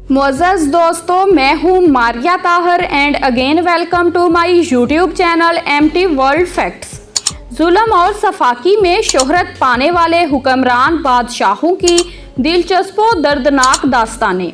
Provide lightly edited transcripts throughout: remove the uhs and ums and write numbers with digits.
मुअज़्ज़ज़ दोस्तों, मैं हूँ Maria Tahir and again welcome to my YouTube channel MT world facts. जुल्म और सफाकी में शोहरत पाने वाले हुक्मरान बादशाहों की दिलचस्प और दर्दनाक दास्तानें।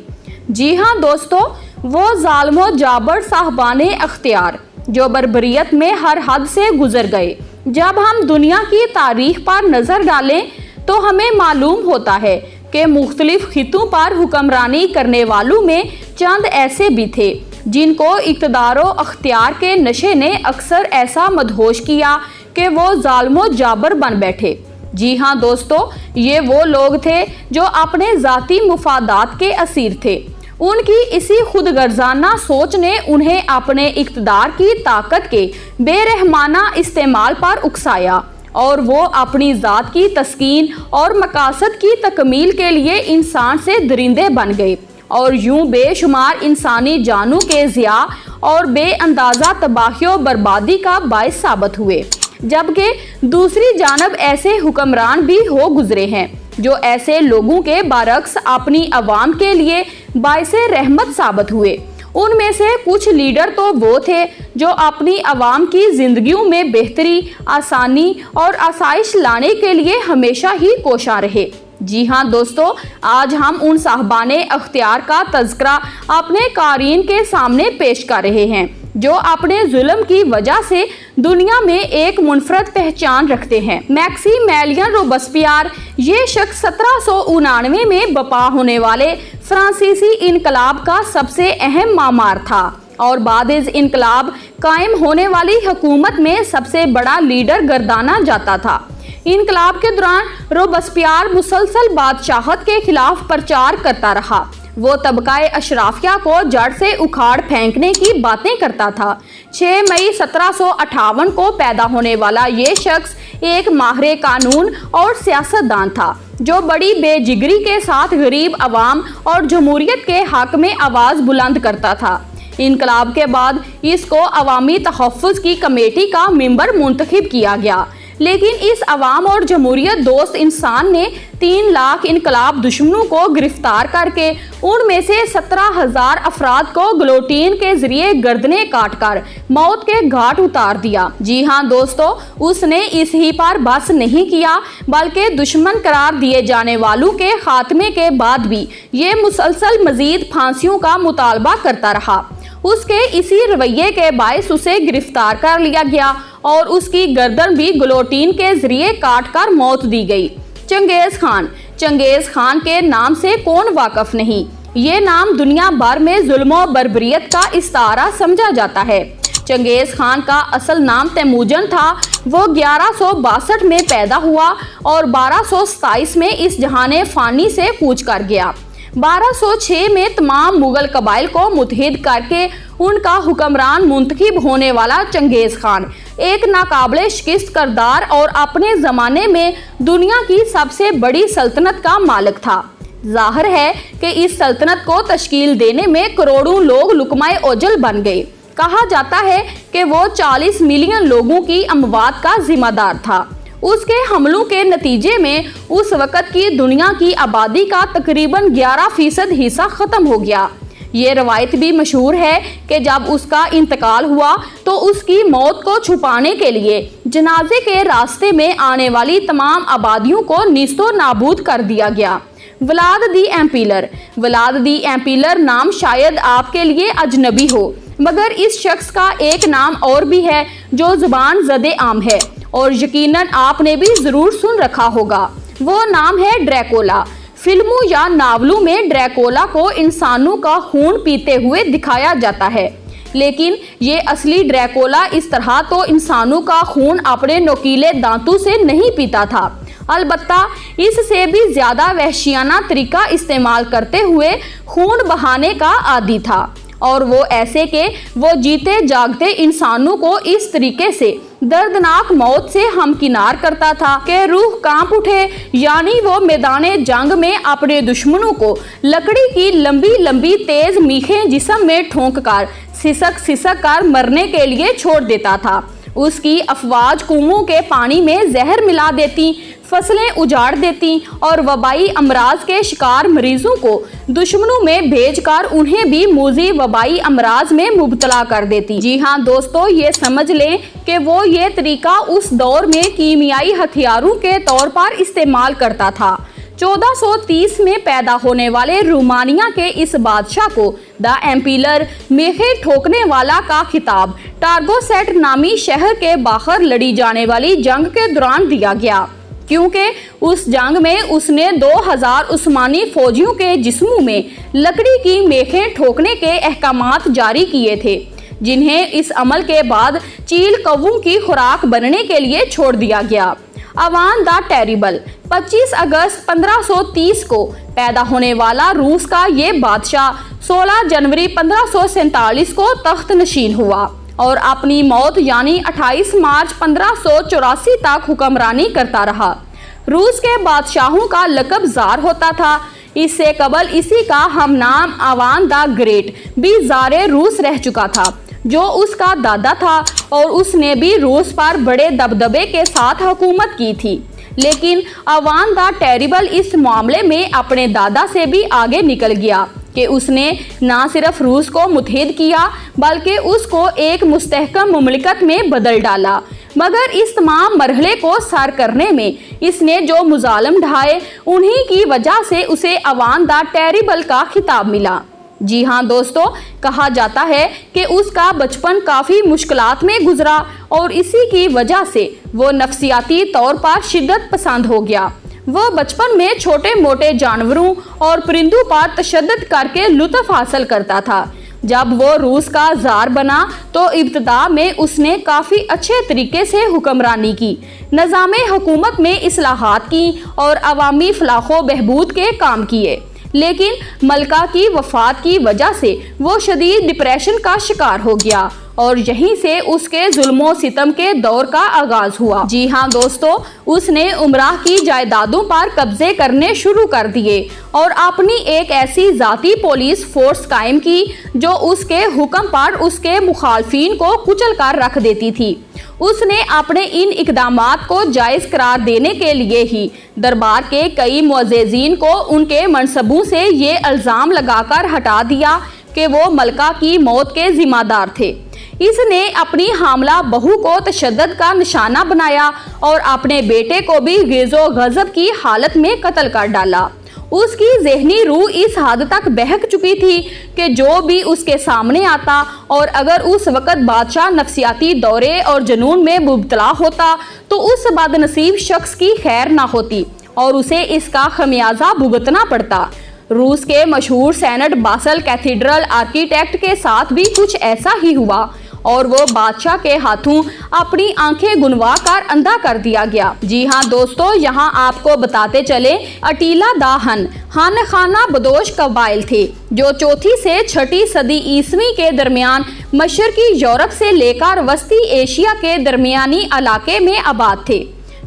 जी हाँ दोस्तों, वो ज़ालिमो जाबर साहबाने अख्तियार जो बर्बरियत में हर हद से गुजर गए। जब हम दुनिया की तारीख पर नज़र डालें तो हमें मालूम होता है कि मुख्तलिफ खितों पर हुक्मरानी करने वालों में चंद ऐसे भी थे जिनको इक़्तिदार व अख्तियार के नशे ने अक्सर ऐसा मदहोश किया कि वो ज़ालिमो जाबर बन बैठे। जी हाँ दोस्तों, ये वो लोग थे जो अपने ज़ाती मुफादात के असीर थे। उनकी इसी खुदगर्जाना सोच ने उन्हें अपने इक़्तिदार की ताकत के बेरहमाना इस्तेमाल पर उकसाया और वो अपनी ज़ात की तस्कीन और मकासद की तकमील के लिए इंसान से दरिंदे बन गए और यूं बेशुमार इंसानी जानों के ज़िया और बेअंदाज़ा तबाही और बर्बादी का बाइस साबित हुए। जबकि दूसरी जानब ऐसे हुक्मरान भी हो गुजरे हैं जो ऐसे लोगों के बरक्स अपनी अवाम के लिए बाइसे रहमत साबित हुए। उनमें से कुछ लीडर तो वो थे जो अपनी अवाम की जिंदगियों में बेहतरी, आसानी और आसाइश लाने के लिए हमेशा ही कोशा रहे। जी हाँ दोस्तों, आज हम उन साहबाने अख्तियार का तज़किरा अपने कारीन के सामने पेश कर रहे हैं जो अपने जुल्म की वजह से दुनिया में एक मुनफरद पहचान रखते हैं। मैक्सिमिलियन रोबेस्पियर ये शख्स 1799 में बपा होने वाले फ्रांसीसी इनकलाब का सबसे अहम मामार था और बाद इस इनकलाब कायम होने वाली हुकूमत में सबसे बड़ा लीडर गर्दाना जाता था। इनकलाब के दौरान रोबेस्पियर मुसलसल बादशाहत के खिलाफ प्रचार करता रहा। वो तबकाए अशराफिया को जड़ से उखाड़ फेंकने की बातें करता था। 6 मई 1758 को पैदा होने वाला ये शख्स एक माहिर कानून और सियासतदान था जो बड़ी बेजिगरी के साथ गरीब अवाम और जमहूरियत के हक में आवाज़ बुलंद करता था। इनकलाब के बाद इसको अवामी तहफ़्फ़ुज़ की कमेटी का मेंबर मुंतखब किया गया, लेकिन इस अवाम और जमहूरियत दोस्त इंसान ने 3 लाख इनकलाब दुश्मनों को गिरफ्तार करके उनमें से 17,000 अफराद को गिलोटीन के जरिए गर्दने काट कर मौत के घाट उतार दिया। जी हाँ दोस्तों, उसने इस ही पर बस नहीं किया बल्कि दुश्मन करार दिए जाने वालों के खात्मे के बाद भी ये मुसलसल मजीद फांसियों का मुतालबा करता रहा। उसके इसी रवैये के बायस उसे गिरफ्तार कर लिया गया और उसकी गर्दन भी गिलोटीन के जरिए काट कर मौत दी गई। चंगेज़ खान के नाम से कौन वाकिफ नहीं। ये नाम दुनिया भर में जुल्म बर्बरियत का इस्तारा समझा जाता है। चंगेज़ खान का असल नाम तैमूजन था। वो 1162 में पैदा हुआ और 1227 में इस जहाने फ़ानी से कूच कर गया। 1206 में तमाम मुगल कबाइल को मुत्तहिद करके उनका हुक्मरान मुंतखब होने वाला चंगेज़ खान एक नाकाबिले शिकस्त करदार और अपने ज़माने में दुनिया की सबसे बड़ी सल्तनत का मालिक था। जाहिर है कि इस सल्तनत को तश्कील देने में करोड़ों लोग लुकमाए ओजल बन गए। कहा जाता है कि वो 40 मिलियन लोगों की अमवात का जिम्मेदार था। उसके हमलों के नतीजे में उस वक़्त की दुनिया की आबादी का तकरीबन 11% हिस्सा ख़त्म हो गया। ये रवायत भी मशहूर है कि जब उसका इंतकाल हुआ तो उसकी मौत को छुपाने के लिए जनाजे के रास्ते में आने वाली तमाम आबादियों को नीस्तो नाबूद कर दिया गया। व्लाद दी एम्पिलर नाम शायद आपके लिए अजनबी हो, मगर इस शख्स का एक नाम और भी है जो ज़ुबान ज़दे आम है और यकीनन आपने भी ज़रूर सुन रखा होगा। वो नाम है ड्रैकुला। फिल्मों या नावलों में ड्रैकुला को इंसानों का खून पीते हुए दिखाया जाता है, लेकिन ये असली ड्रैकुला इस तरह तो इंसानों का खून अपने नोकीले दांतों से नहीं पीता था, अलबत्ता इससे भी ज़्यादा वहशियाना तरीका इस्तेमाल करते हुए खून बहाने का आदी था। और वो ऐसे के वो जीते जागते इंसानों को इस तरीके से दर्दनाक मौत से हमकिनार करता था कि रूह कांप उठे। यानी वो मैदाने जंग में अपने दुश्मनों को लकड़ी की लंबी लंबी तेज मीखें जिस्म में ठोंक कर सिसक कर मरने के लिए छोड़ देता था। उसकी अफवाज कुओं के पानी में जहर मिला देती, फसलें उजाड़ देती और वबाई अमराज के शिकार मरीजों को दुश्मनों में भेजकर उन्हें भी मूजी वबाई अमराज में मुब्तला कर देती। जी हाँ दोस्तों, ये समझ लें कि वो ये तरीका उस दौर में कीमियाई हथियारों के तौर पर इस्तेमाल करता था। 1430 में पैदा होने वाले रोमानिया के इस बादशाह को द एम्पिलर मेखे ठोकने वाला का खिताब टारगोसेट नामी शहर के बाहर लड़ी जाने वाली जंग के दौरान दिया गया, क्योंकि उस जंग में उसने 2000 उस्मानी फौजियों के जिस्मों में लकड़ी की मेखें ठोकने के अहकामात जारी किए थे, जिन्हें इस अमल के बाद चील कौवों की खुराक बनने के लिए छोड़ दिया गया। अवान द टेरिबल 25 अगस्त 1530 को पैदा होने वाला रूस का ये बादशाह 16 जनवरी 1547 को तख्त नशीन हुआ और अपनी मौत यानी 28 मार्च 1584 तक हुक्मरानी करता रहा। रूस के बादशाहों का लक़ब ज़ार होता था। इससे कबल इसी का हमनाम अवान द ग्रेट भी ज़ारे रूस रह चुका था, जो उसका दादा था और उसने भी रूस पर बड़े दबदबे के साथ हुकूमत की थी। लेकिन अवान द टेरिबल इस मामले में अपने दादा से भी आगे निकल गया कि उसने न सिर्फ रूस को मुत्तहिद किया बल्कि उसको एक मुस्तहकम मुमलिकत में बदल डाला। मगर इस तमाम मरहले को सर करने में इसने जो मुजालिम ढाए, उन्हीं की वजह से उसे अवान द टेरिबल का खिताब मिला। जी हाँ दोस्तों, कहा जाता है कि उसका बचपन काफ़ी मुश्किलात में गुजरा और इसी की वजह से वो नफसियाती तौर पर शिद्दत पसंद हो गया। वह बचपन में छोटे मोटे जानवरों और परिंदों पर तशद्दुद करके लुत्फ़ हासिल करता था। जब वो रूस का ज़ार बना तो इब्तिदा में उसने काफ़ी अच्छे तरीके से हुक्मरानी की, निज़ामे हुकूमत में इस्लाहात की और अवामी फलाह बहबूद के काम किए। लेकिन मलका की वफ़ात की वजह से वो शदीद डिप्रेशन का शिकार हो गया और यहीं से उसके जुल्मो सितम के दौर का आगाज़ हुआ। जी हाँ दोस्तों, उसने उमराह की जायदादों पर कब्जे करने शुरू कर दिए और अपनी एक ऐसी ज़ाती पुलिस फोर्स कायम की जो उसके हुक्म पर उसके मुखालफिन को कुचल कर रख देती थी। उसने अपने इन इकदामात को जायज़ करार देने के लिए ही दरबार के कई मुअज़्ज़िज़ीन को उनके मनसबों से ये इल्ज़ाम लगाकर हटा दिया कि वो मलका की मौत के ज़िम्मेदार थे। इसने अपनी हामला बहू को तशद्दुद का निशाना बनाया और अपने बेटे को भी गिज़ो गज़ब की हालत में कत्ल कर डाला। उसकी ज़हनी रूह इस हद तक बहक चुकी थी कि जो भी उसके सामने आता और अगर उस वक़्त बादशाह नफसियाती दौरे और जुनून में मुब्तला होता तो उस बदनसीब शख्स की खैर ना होती और उसे इसका खमियाजा भुगतना पड़ता। रूस के मशहूर सेंट बासल कैथीड्रल आर्किटेक्ट के साथ भी कुछ ऐसा ही हुआ और वो बादशाह के हाथों अपनी आंखें गुनवा कर अंधा कर दिया गया। जी हाँ दोस्तों, यहाँ आपको बताते चले अटीला द हन खाना बदोश कबाइल थे जो 4वीं से 6वीं सदी ईस्वी के दरमियान मशरकी यूरोप से लेकर वस्ती एशिया के दरमियानी इलाके में आबाद थे।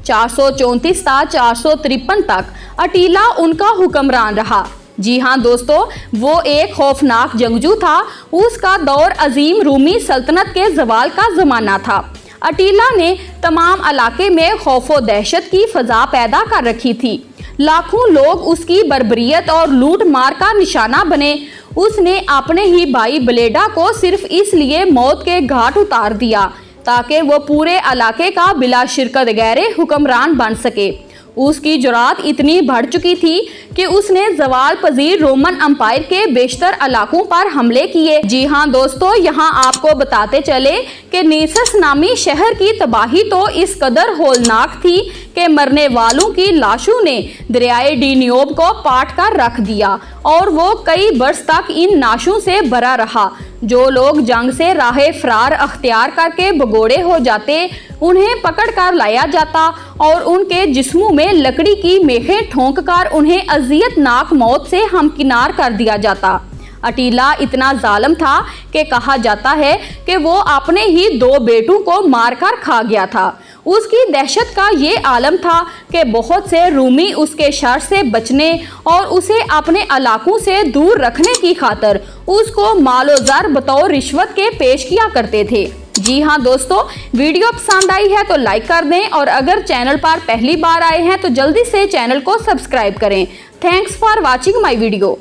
434 से 453 तक अटीला उनका हुक्मरान रहा। जी हाँ दोस्तों, वो एक खौफनाक जंगजू था। उसका दौर अजीम रूमी सल्तनत के जवाल का ज़माना था। अटीला ने तमाम इलाके में खौफ व दहशत की फ़ज़ा पैदा कर रखी थी। लाखों लोग उसकी बर्बरियत और लूट मार का निशाना बने। उसने अपने ही भाई ब्लेडा को सिर्फ इसलिए मौत के घाट उतार दिया ताकि वो पूरे इलाके का बिला शिरकत गैर हुक्मरान बन सके। उसकी जुरात इतनी बढ़ चुकी थी कि उसने जवाल पजीर रोमन अम्पायर के बेशतर इलाकों पर हमले किए। जी हाँ दोस्तों, यहाँ आपको बताते चले कि नीसस नामी शहर की तबाही तो इस कदर होलनाक थी कि मरने वालों की लाशों ने दरियाए डीनियोब को पाट कर रख दिया और वो कई बरस तक इन नाशों से भरा रहा। जो लोग जंग से राह फरार अख्तियार करके भगोड़े हो जाते, उन्हें पकड़ कर लाया जाता और उनके जिस्मों में लकड़ी की मेखें ठोंक कर उन्हें अजियतनाक मौत से हमकिनार कर दिया जाता। अटीला इतना जालिम था कि कहा जाता है कि वो अपने ही 2 बेटों को मारकर खा गया था। उसकी दहशत का ये आलम था कि बहुत से रूमी उसके शर से बचने और उसे अपने इलाकों से दूर रखने की खातिर उसको मालो ज़र बतौर रिश्वत के पेश किया करते थे। जी हाँ दोस्तों, वीडियो पसंद आई है तो लाइक कर दें और अगर चैनल पर पहली बार आए हैं तो जल्दी से चैनल को सब्सक्राइब करें। Thanks for watching my video.